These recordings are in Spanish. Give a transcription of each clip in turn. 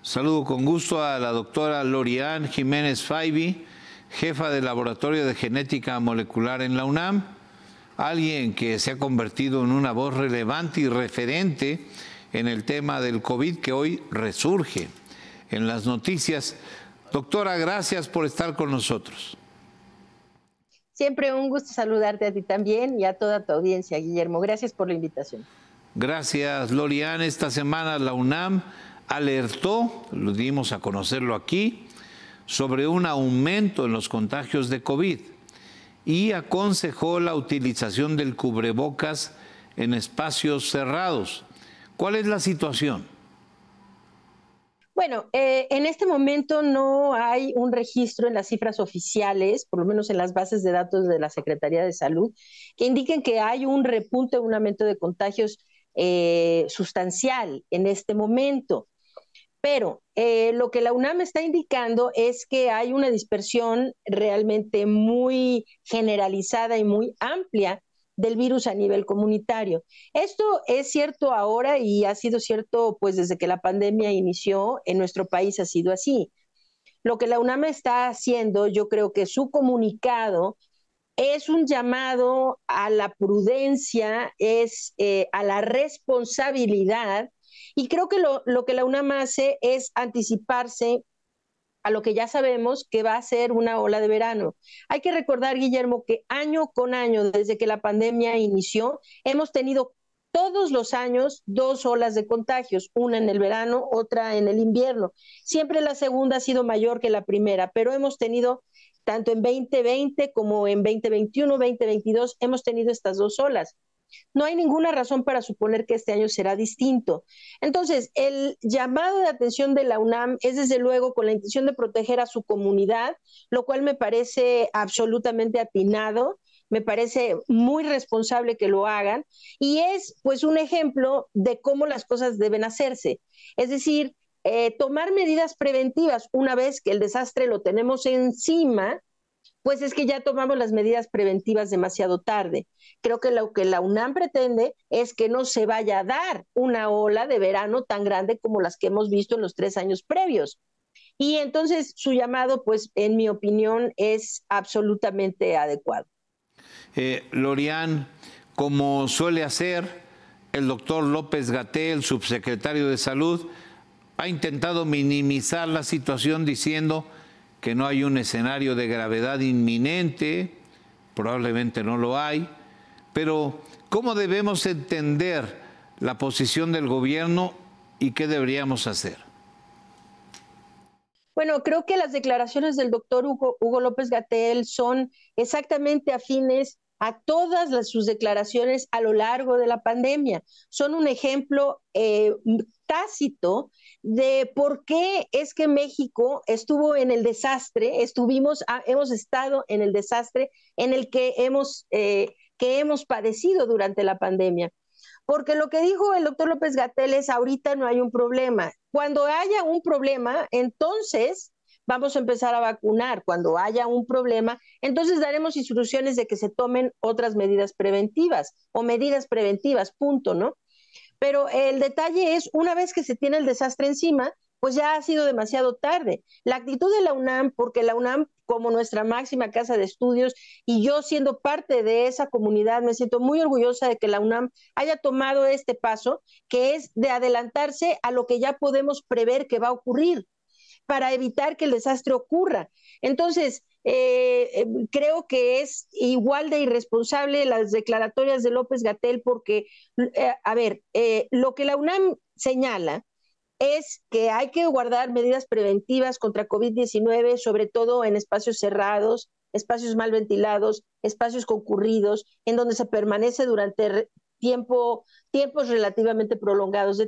Saludo con gusto a la doctora Lorian Jiménez Faibi, jefa del Laboratorio de Genética Molecular en la UNAM, alguien que se ha convertido en una voz relevante y referente en el tema del COVID que hoy resurge en las noticias. Doctora, gracias por estar con nosotros. Siempre un gusto saludarte a ti también y a toda tu audiencia, Guillermo. Gracias por la invitación. Gracias, Lorian. Esta semana la UNAM alertó, lo dimos a conocerlo aquí, sobre un aumento en los contagios de COVID y aconsejó la utilización del cubrebocas en espacios cerrados. ¿Cuál es la situación? Bueno, en este momento no hay un registro en las cifras oficiales, por lo menos en las bases de datos de la Secretaría de Salud, que indiquen que hay un repunte, un aumento de contagios sustancial en este momento. Pero lo que la UNAM está indicando es que hay una dispersión realmente muy generalizada y muy amplia del virus a nivel comunitario. Esto es cierto ahora y ha sido cierto pues desde que la pandemia inició en nuestro país ha sido así. Lo que la UNAM está haciendo, yo creo que su comunicado es un llamado a la prudencia, a la responsabilidad, y creo que lo que la UNAM hace es anticiparse a lo que ya sabemos que va a ser una ola de verano. Hay que recordar, Guillermo, que año con año, desde que la pandemia inició, hemos tenido todos los años dos olas de contagios, una en el verano, otra en el invierno. Siempre la segunda ha sido mayor que la primera, pero hemos tenido, tanto en 2020 como en 2021, 2022, hemos tenido estas dos olas. No hay ninguna razón para suponer que este año será distinto. Entonces, el llamado de atención de la UNAM es desde luego con la intención de proteger a su comunidad, lo cual me parece absolutamente atinado, me parece muy responsable que lo hagan y es pues un ejemplo de cómo las cosas deben hacerse. Es decir, tomar medidas preventivas una vez que el desastre lo tenemos encima, pues es que ya tomamos las medidas preventivas demasiado tarde. Creo que lo que la UNAM pretende es que no se vaya a dar una ola de verano tan grande como las que hemos visto en los 3 años previos. Y entonces su llamado, pues en mi opinión, es absolutamente adecuado. Lorian, como suele hacer, el doctor López-Gatell, subsecretario de Salud, ha intentado minimizar la situación diciendo que no hay un escenario de gravedad inminente, probablemente no lo hay, pero ¿cómo debemos entender la posición del gobierno y qué deberíamos hacer? Bueno, creo que las declaraciones del doctor Hugo López-Gatell son exactamente afines a todas sus declaraciones a lo largo de la pandemia. Son un ejemplo tácito de por qué es que México estuvo en el desastre, hemos estado en el desastre en el que hemos padecido durante la pandemia. Porque lo que dijo el doctor López-Gatell es ahorita no hay un problema. Cuando haya un problema, entonces vamos a empezar a vacunar. Cuando haya un problema, entonces daremos instrucciones de que se tomen otras medidas preventivas o medidas preventivas, punto, ¿no? Pero el detalle es, una vez que se tiene el desastre encima, pues ya ha sido demasiado tarde. La actitud de la UNAM, porque la UNAM, como nuestra máxima casa de estudios, y yo siendo parte de esa comunidad, me siento muy orgullosa de que la UNAM haya tomado este paso, que es de adelantarse a lo que ya podemos prever que va a ocurrir, para evitar que el desastre ocurra. Entonces, creo que es igual de irresponsable las declaratorias de López-Gatell porque, lo que la UNAM señala es que hay que guardar medidas preventivas contra COVID-19, sobre todo en espacios cerrados, espacios mal ventilados, espacios concurridos, en donde se permanece durante tiempos relativamente prolongados,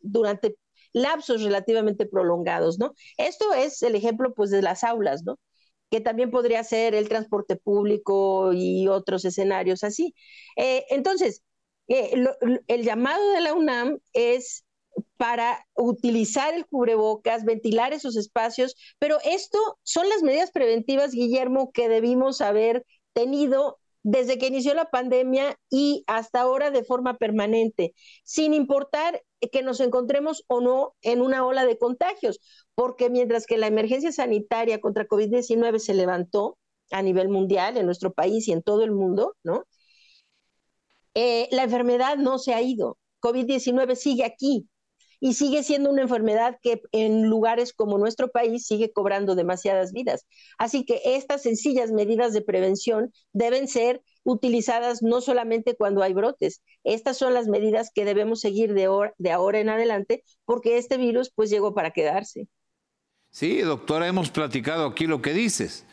durante lapsos relativamente prolongados, ¿no? Esto es el ejemplo, pues, de las aulas, ¿no? Que también podría ser el transporte público y otros escenarios así. Entonces, el llamado de la UNAM es para utilizar el cubrebocas, ventilar esos espacios, pero esto son las medidas preventivas, Guillermo, que debimos haber tenido desde que inició la pandemia y hasta ahora de forma permanente, sin importar que nos encontremos o no en una ola de contagios, porque mientras que la emergencia sanitaria contra COVID-19 se levantó a nivel mundial, en nuestro país y en todo el mundo, ¿no? La enfermedad no se ha ido. COVID-19 sigue aquí y sigue siendo una enfermedad que en lugares como nuestro país sigue cobrando demasiadas vidas. Así que estas sencillas medidas de prevención deben ser utilizadas no solamente cuando hay brotes. Estas son las medidas que debemos seguir de ahora en adelante, porque este virus pues llegó para quedarse. Sí, doctora, hemos platicado aquí lo que dices.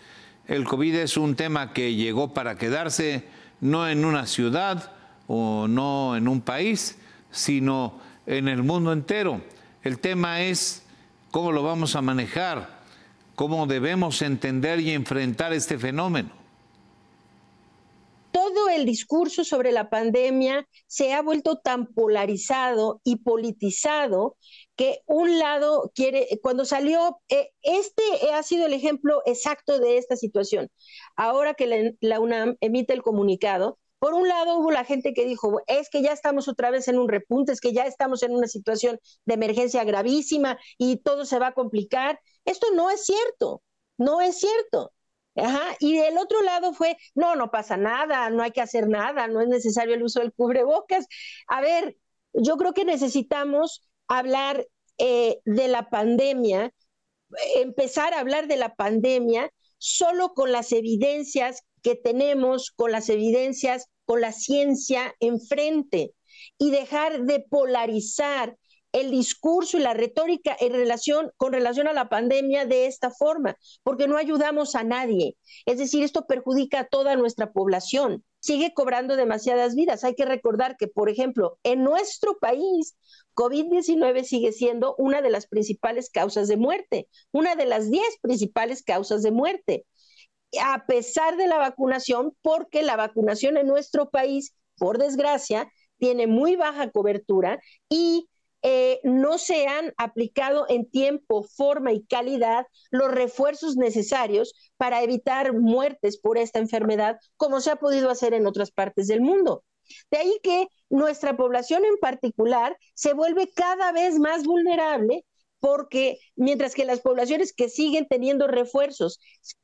El COVID es un tema que llegó para quedarse, no en una ciudad o no en un país, sino en el mundo entero. El tema es cómo lo vamos a manejar, cómo debemos entender y enfrentar este fenómeno. Todo el discurso sobre la pandemia se ha vuelto tan polarizado y politizado que un lado quiere, cuando salió, este ha sido el ejemplo exacto de esta situación. Ahora que la UNAM emite el comunicado, por un lado hubo la gente que dijo, es que ya estamos otra vez en un repunte, es que ya estamos en una situación de emergencia gravísima y todo se va a complicar. Esto no es cierto, no es cierto. Ajá. Y del otro lado fue, no pasa nada, no hay que hacer nada, no es necesario el uso del cubrebocas. A ver, yo creo que necesitamos hablar de la pandemia, empezar a hablar de la pandemia solo con las evidencias que tenemos, con las evidencias, con la ciencia enfrente y dejar de polarizar el discurso y la retórica con relación a la pandemia de esta forma, porque no ayudamos a nadie. Es decir, esto perjudica a toda nuestra población. Sigue cobrando demasiadas vidas. Hay que recordar que, por ejemplo, en nuestro país, COVID-19 sigue siendo una de las principales causas de muerte, una de las 10 principales causas de muerte, a pesar de la vacunación, porque la vacunación en nuestro país, por desgracia, tiene muy baja cobertura y no se han aplicado en tiempo, forma y calidad los refuerzos necesarios para evitar muertes por esta enfermedad, como se ha podido hacer en otras partes del mundo. De ahí que nuestra población en particular se vuelve cada vez más vulnerable, porque mientras que las poblaciones que siguen teniendo refuerzos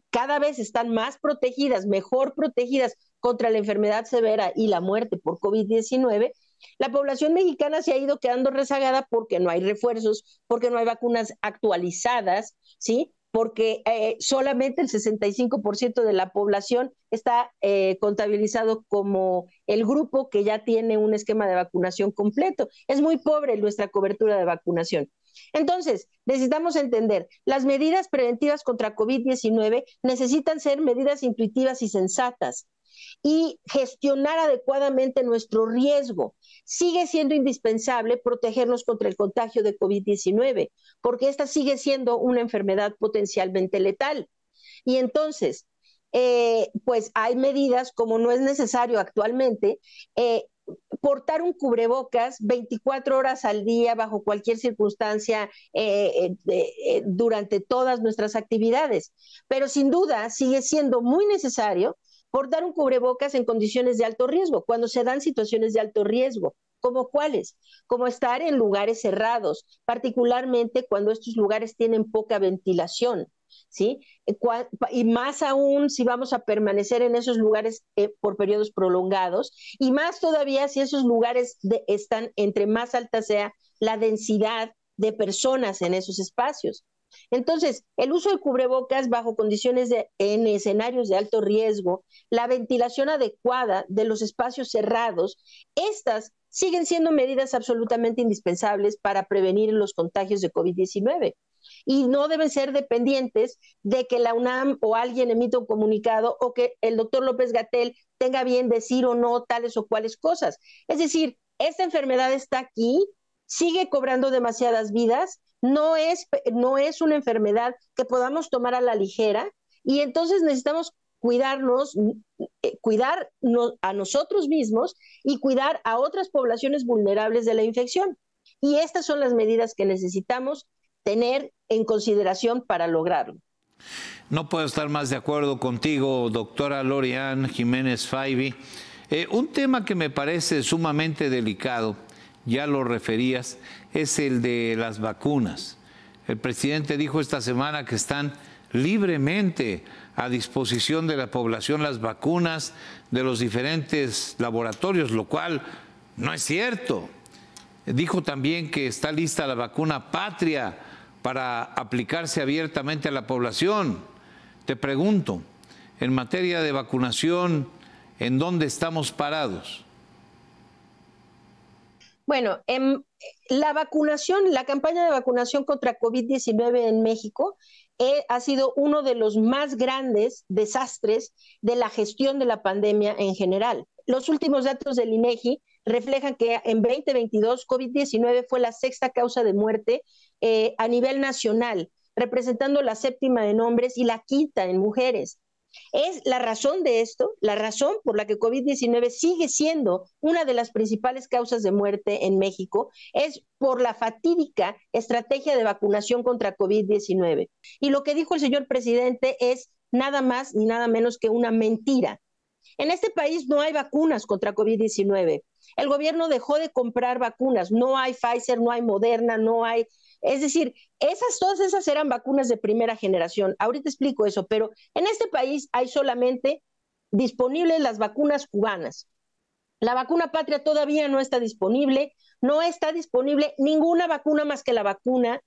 cada vez están más protegidas, mejor protegidas contra la enfermedad severa y la muerte por COVID-19, la población mexicana se ha ido quedando rezagada porque no hay refuerzos, porque no hay vacunas actualizadas, ¿sí? Porque solamente el 65% de la población está contabilizado como el grupo que ya tiene un esquema de vacunación completo. Es muy pobre nuestra cobertura de vacunación. Entonces, necesitamos entender, las medidas preventivas contra COVID-19 necesitan ser medidas intuitivas y sensatas y gestionar adecuadamente nuestro riesgo. Sigue siendo indispensable protegernos contra el contagio de COVID-19, porque esta sigue siendo una enfermedad potencialmente letal. Y entonces, pues hay medidas, como no es necesario actualmente, portar un cubrebocas 24 horas al día bajo cualquier circunstancia durante todas nuestras actividades. Pero sin duda sigue siendo muy necesario portar un cubrebocas en condiciones de alto riesgo, cuando se dan situaciones de alto riesgo. ¿Como cuáles? Como estar en lugares cerrados, particularmente cuando estos lugares tienen poca ventilación, ¿sí? Y más aún si vamos a permanecer en esos lugares por periodos prolongados, y más todavía si esos lugares están, entre más alta sea la densidad de personas en esos espacios. Entonces, el uso de cubrebocas bajo condiciones en escenarios de alto riesgo, la ventilación adecuada de los espacios cerrados, estas siguen siendo medidas absolutamente indispensables para prevenir los contagios de COVID-19 y no deben ser dependientes de que la UNAM o alguien emita un comunicado o que el doctor López-Gatell tenga bien decir o no tales o cuales cosas. Es decir, esta enfermedad está aquí, sigue cobrando demasiadas vidas, no es una enfermedad que podamos tomar a la ligera y entonces necesitamos cuidarnos, cuidar a nosotros mismos y cuidar a otras poblaciones vulnerables de la infección. Y estas son las medidas que necesitamos tener en consideración para lograrlo. No puedo estar más de acuerdo contigo, doctora Lorian Jiménez Faibi. Un tema que me parece sumamente delicado, ya lo referías, es el de las vacunas. El presidente dijo esta semana que están libremente a disposición de la población las vacunas de los diferentes laboratorios, lo cual no es cierto. Dijo también que está lista la vacuna patria para aplicarse abiertamente a la población. Te pregunto, en materia de vacunación, ¿en dónde estamos parados? Bueno, la vacunación, la campaña de vacunación contra COVID-19 en México ha sido uno de los más grandes desastres de la gestión de la pandemia en general. Los últimos datos del INEGI reflejan que en 2022 COVID-19 fue la sexta causa de muerte a nivel nacional, representando la séptima en hombres y la quinta en mujeres. Es la razón de esto, la razón por la que COVID-19 sigue siendo una de las principales causas de muerte en México, es por la fatídica estrategia de vacunación contra COVID-19. Y lo que dijo el señor presidente es nada más ni nada menos que una mentira. En este país no hay vacunas contra COVID-19. El gobierno dejó de comprar vacunas. No hay Pfizer, no hay Moderna, no hay... Es decir, todas esas eran vacunas de primera generación. Ahorita explico eso, pero en este país hay solamente disponibles las vacunas cubanas. La vacuna patria todavía no está disponible. No está disponible ninguna vacuna más que la vacuna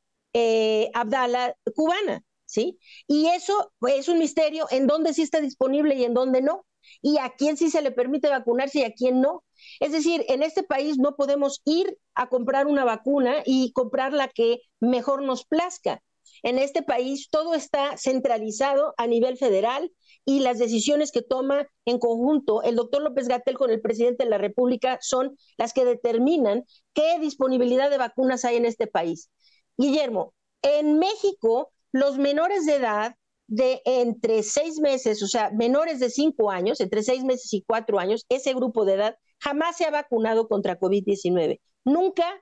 Abdala cubana, ¿sí? Y eso es un misterio en dónde sí está disponible y en dónde no. Y a quién sí se le permite vacunarse y a quién no. Es decir, en este país no podemos ir a comprar una vacuna y comprar la que mejor nos plazca. En este país todo está centralizado a nivel federal y las decisiones que toma en conjunto el doctor López-Gatell con el presidente de la República son las que determinan qué disponibilidad de vacunas hay en este país. Guillermo, en México los menores de edad de entre 6 meses, o sea, menores de 5 años, entre 6 meses y 4 años, ese grupo de edad jamás se ha vacunado contra COVID-19. Nunca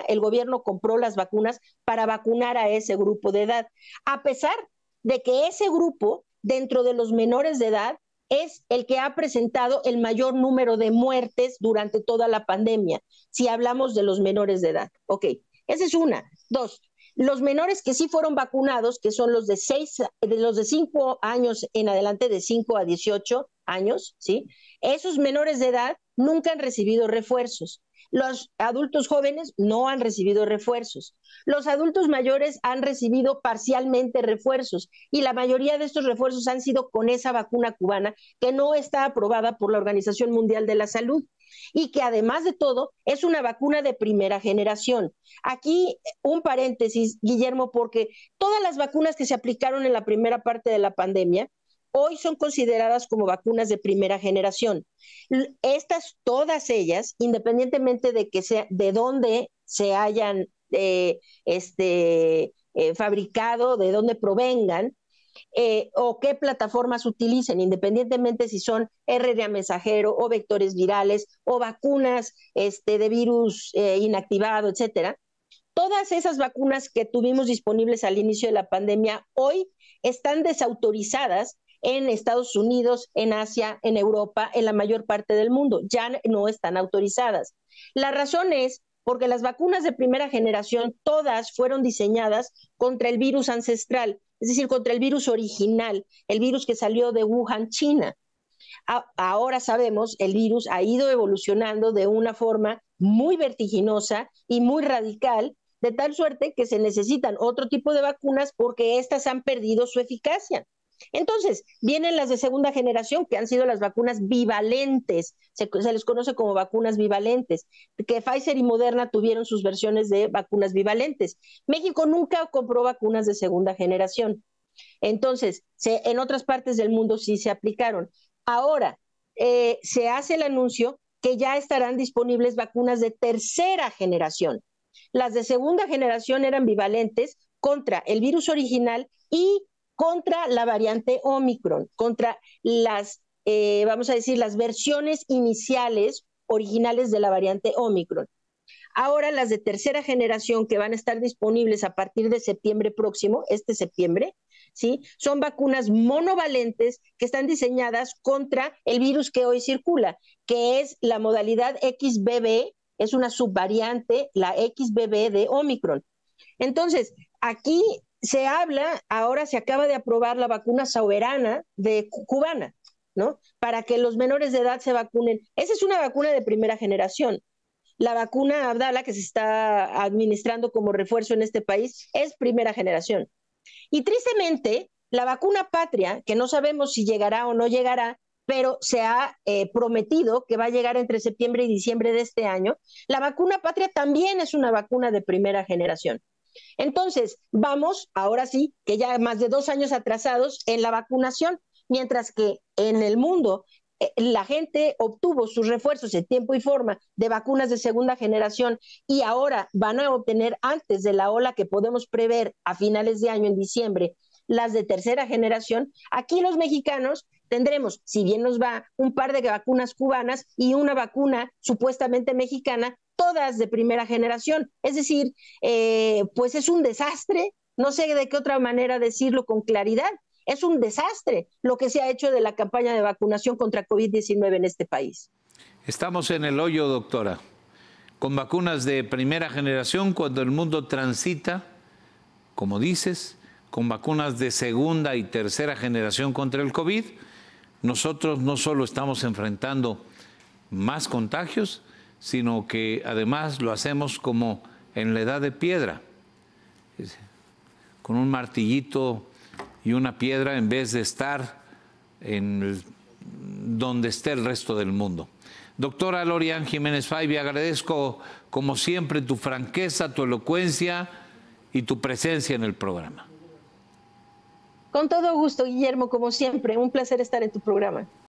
el gobierno compró las vacunas para vacunar a ese grupo de edad, a pesar de que ese grupo, dentro de los menores de edad, es el que ha presentado el mayor número de muertes durante toda la pandemia, si hablamos de los menores de edad. Ok, esa es una. Dos, los menores que sí fueron vacunados, que son los de 5 años en adelante, de 5 a 18 años, ¿sí? Esos menores de edad nunca han recibido refuerzos. Los adultos jóvenes no han recibido refuerzos. Los adultos mayores han recibido parcialmente refuerzos y la mayoría de estos refuerzos han sido con esa vacuna cubana que no está aprobada por la Organización Mundial de la Salud y que además de todo es una vacuna de primera generación. Aquí un paréntesis, Guillermo, porque todas las vacunas que se aplicaron en la primera parte de la pandemia hoy son consideradas como vacunas de primera generación. Estas, todas ellas, independientemente de que sea, de dónde se hayan fabricado, de dónde provengan, o qué plataformas utilicen, independientemente si son RNA mensajero o vectores virales o vacunas de virus inactivado, etcétera. Todas esas vacunas que tuvimos disponibles al inicio de la pandemia hoy están desautorizadas en Estados Unidos, en Asia, en Europa, en la mayor parte del mundo. Ya no están autorizadas. La razón es porque las vacunas de primera generación todas fueron diseñadas contra el virus ancestral, es decir, contra el virus original, el virus que salió de Wuhan, China. Ahora sabemos, el virus ha ido evolucionando de una forma muy vertiginosa y muy radical, de tal suerte que se necesitan otro tipo de vacunas porque estas han perdido su eficacia. Entonces, vienen las de segunda generación, que han sido las vacunas bivalentes, se les conoce como vacunas bivalentes, que Pfizer y Moderna tuvieron sus versiones de vacunas bivalentes. México nunca compró vacunas de segunda generación. Entonces, en otras partes del mundo sí se aplicaron. Ahora, se hace el anuncio que ya estarán disponibles vacunas de tercera generación. Las de segunda generación eran bivalentes contra el virus original y contra la variante Omicron, contra las, vamos a decir, las versiones iniciales originales de la variante Omicron. Ahora las de tercera generación que van a estar disponibles a partir de septiembre próximo, este septiembre, ¿sí? Son vacunas monovalentes que están diseñadas contra el virus que hoy circula, que es la modalidad XBB, es una subvariante, la XBB de Omicron. Entonces, aquí se habla, ahora se acaba de aprobar la vacuna soberana de cubana, ¿no? Para que los menores de edad se vacunen. Esa es una vacuna de primera generación. La vacuna Abdala, que se está administrando como refuerzo en este país, es primera generación. Y tristemente, la vacuna Patria, que no sabemos si llegará o no llegará, pero se ha prometido que va a llegar entre septiembre y diciembre de este año, la vacuna Patria también es una vacuna de primera generación. Entonces, vamos, ahora sí, que ya más de 2 años atrasados en la vacunación, mientras que en el mundo la gente obtuvo sus refuerzos en tiempo y forma de vacunas de segunda generación y ahora van a obtener antes de la ola que podemos prever a finales de año, en diciembre, las de tercera generación. Aquí los mexicanos tendremos, si bien nos va, un par de vacunas cubanas y una vacuna supuestamente mexicana, todas de primera generación. Es decir, pues es un desastre, no sé de qué otra manera decirlo con claridad. Es un desastre lo que se ha hecho de la campaña de vacunación contra COVID-19 en este país. Estamos en el hoyo, doctora, con vacunas de primera generación cuando el mundo transita, como dices, con vacunas de segunda y tercera generación contra el COVID. Nosotros no solo estamos enfrentando más contagios, sino que además lo hacemos como en la edad de piedra, con un martillito y una piedra en vez de estar donde esté el resto del mundo. Doctora Lorian Jiménez Faibi, agradezco como siempre tu franqueza, tu elocuencia y tu presencia en el programa. Con todo gusto, Guillermo, como siempre, un placer estar en tu programa.